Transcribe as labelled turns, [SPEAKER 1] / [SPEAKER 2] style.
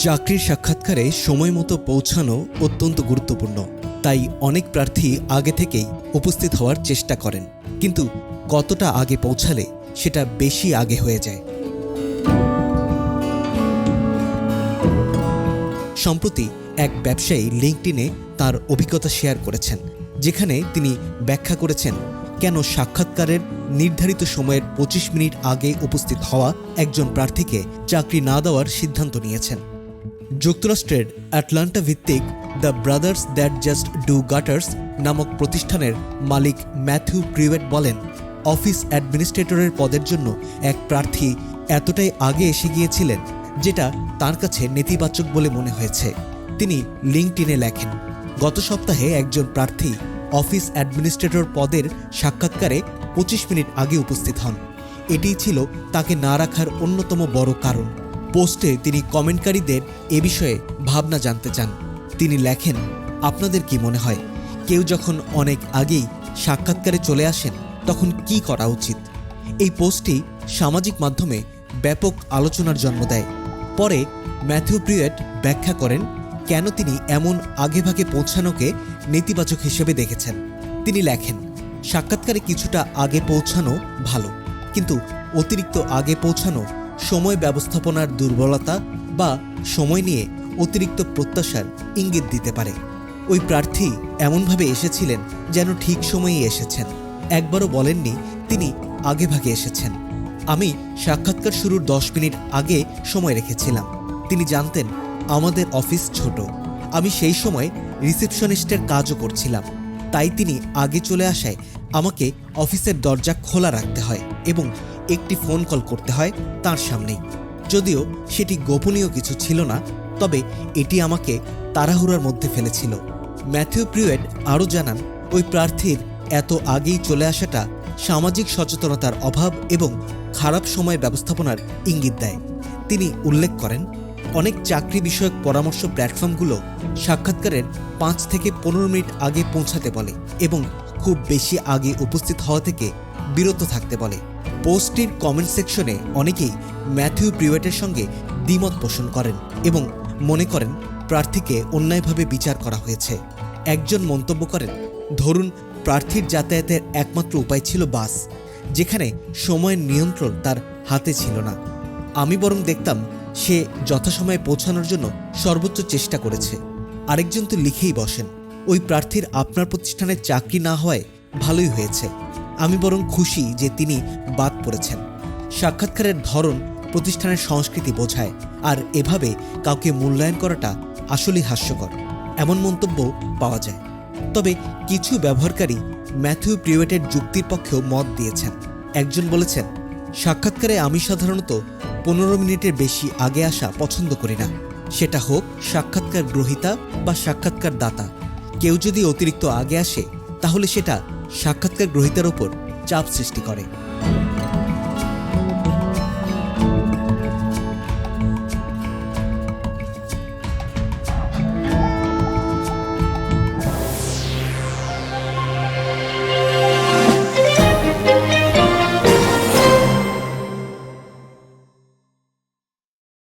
[SPEAKER 1] চাকরির সাক্ষাৎকারে সময় মতো পৌঁছানো অত্যন্ত গুরুত্বপূর্ণ। তাই অনেক প্রার্থী আগে থেকেই উপস্থিত হওয়ার চেষ্টা করেন, কিন্তু কতটা আগে পৌঁছালে সেটা বেশি আগে হয়ে যায়। সম্প্রতি এক ব্যবসায়ী লিঙ্কডইনে তার অভিজ্ঞতা শেয়ার করেছেন, যেখানে তিনি ব্যাখ্যা করেছেন কেন সাক্ষাৎকারের নির্ধারিত সময়ের ২৫ মিনিট আগে উপস্থিত হওয়া একজন প্রার্থীকে চাকরি না দেওয়ার সিদ্ধান্ত নিয়েছেন। যুক্তরাষ্ট্রের অ্যাটলান্টা ভিত্তিক the brothers that just do gutters নামক প্রতিষ্ঠানের মালিক ম্যাথিউ প্রিওয়েট বলেন, অফিস অ্যাডমিনিস্ট্রেটরের পদের জন্য এক প্রার্থী এতটাই আগে এসে গিয়েছিলেন যেটা তার কাছে নেতিবাচক বলে মনে হয়েছে। তিনি লিঙ্কডইনে লেখেন, গত সপ্তাহে একজন প্রার্থী অফিস অ্যাডমিনিস্ট্রেটর পদের সাক্ষাৎকারে ২৫ মিনিট আগে উপস্থিত হন। এটিই ছিল তাকে না রাখার অন্যতম বড় কারণ। পোস্টে তিনি কমেন্টকারীদের এ বিষয়ে ভাবনা জানতে চান। তিনি লেখেন, আপনাদের কি মনে হয়, কেউ যখন অনেক আগেই সাক্ষাৎকারে চলে আসেন তখন কি করা উচিত? এই পোস্টটি সামাজিক মাধ্যমে ব্যাপক আলোচনার জন্ম দেয়। পরে ম্যাথিউ প্রিওয়েট ব্যাখ্যা করেন কেন তিনি এমন আগেভাগে পৌঁছানোকে নেতিবাচক হিসেবে দেখেছেন। তিনি লেখেন, সাক্ষাৎকারে কিছুটা আগে পৌঁছানো ভালো, কিন্তু অতিরিক্ত আগে পৌঁছানো সময় ব্যবস্থাপনার দুর্বলতা বা সময় নিয়ে অতিরিক্ত প্রত্যাশার ইঙ্গিত দিতে পারে। ওই প্রার্থী এমনভাবে এসেছিলেন যেন ঠিক সময়েই এসেছেন, একবারও বলেননি তিনি আগেভাগে এসেছেন। আমি সাক্ষাৎকার শুরুর ১০ মিনিট আগে সময় রেখেছিলাম। তিনি জানতেন আমাদের অফিস ছোট, আমি সেই সময় রিসেপশনিস্টের কাজও করছিলাম, তাই তিনি আগে চলে আসায় আমাকে অফিসের দরজা খোলা রাখতে হয় এবং একটি ফোন কল করতে হয় তার সামনেই। যদিও সেটি গোপনীয় কিছু ছিল না, তবে এটি আমাকে তাড়াহুড়ার মধ্যে ফেলেছিল। ম্যাথিউ প্রিওয়েট আরও জানান, ওই প্রার্থীর এত আগেই চলে আসাটা সামাজিক সচেতনতার অভাব এবং খারাপ সময় ব্যবস্থাপনার ইঙ্গিত দেয়। তিনি উল্লেখ করেন, অনেক চাকরি বিষয়ক পরামর্শ প্ল্যাটফর্মগুলো সাক্ষাৎকারের ৫ থেকে ১৫ মিনিট আগে পৌঁছাতে বলে এবং খুব বেশি আগে উপস্থিত হওয়া থেকে বিরত থাকতে বলে। পোস্টটির কমেন্ট সেকশনে অনেকেই ম্যাথিউ প্রিওয়েটের সঙ্গে দ্বিমত পোষণ করেন এবং মনে করেন প্রার্থীকে অন্যায়ভাবে বিচার করা হয়েছে। একজন মন্তব্য করেন, ধরুন প্রার্থীর যাতায়াতের একমাত্র উপায় ছিল বাস, যেখানে সময়ের নিয়ন্ত্রণ তার হাতে ছিল না। আমি বরং দেখতাম সে যথাসময়ে পৌঁছানোর জন্য সর্বোচ্চ চেষ্টা করেছে। আরেকজন তো লিখেই বসেন, ওই প্রার্থীর আপনার প্রতিষ্ঠানে চাকরি না হওয়ায় ভালোই হয়েছে, আমি বরং খুশি যে তিনি বাদ পড়েছেন। সাক্ষাৎকারের ধরন প্রতিষ্ঠানের সংস্কৃতি বোঝায়, আর এভাবে কাউকে মূল্যায়ন করাটা আসলেই হাস্যকর, এমন মন্তব্য পাওয়া যায়। তবে কিছু ব্যবহারকারী ম্যাথিউ প্রিওয়েটের যুক্তির পক্ষেও মত দিয়েছেন। একজন বলেছেন, সাক্ষাৎকারে আমি সাধারণত ১৫ মিনিটের বেশি আগে আসা পছন্দ করি না, সেটা হোক সাক্ষাৎকার গ্রহীতা বা সাক্ষাৎকার দাতা। কেউ যদি অতিরিক্ত আগে আসে তাহলে সেটা সাক্ষাৎকার গ্রহীতার ওপর চাপ সৃষ্টি করে।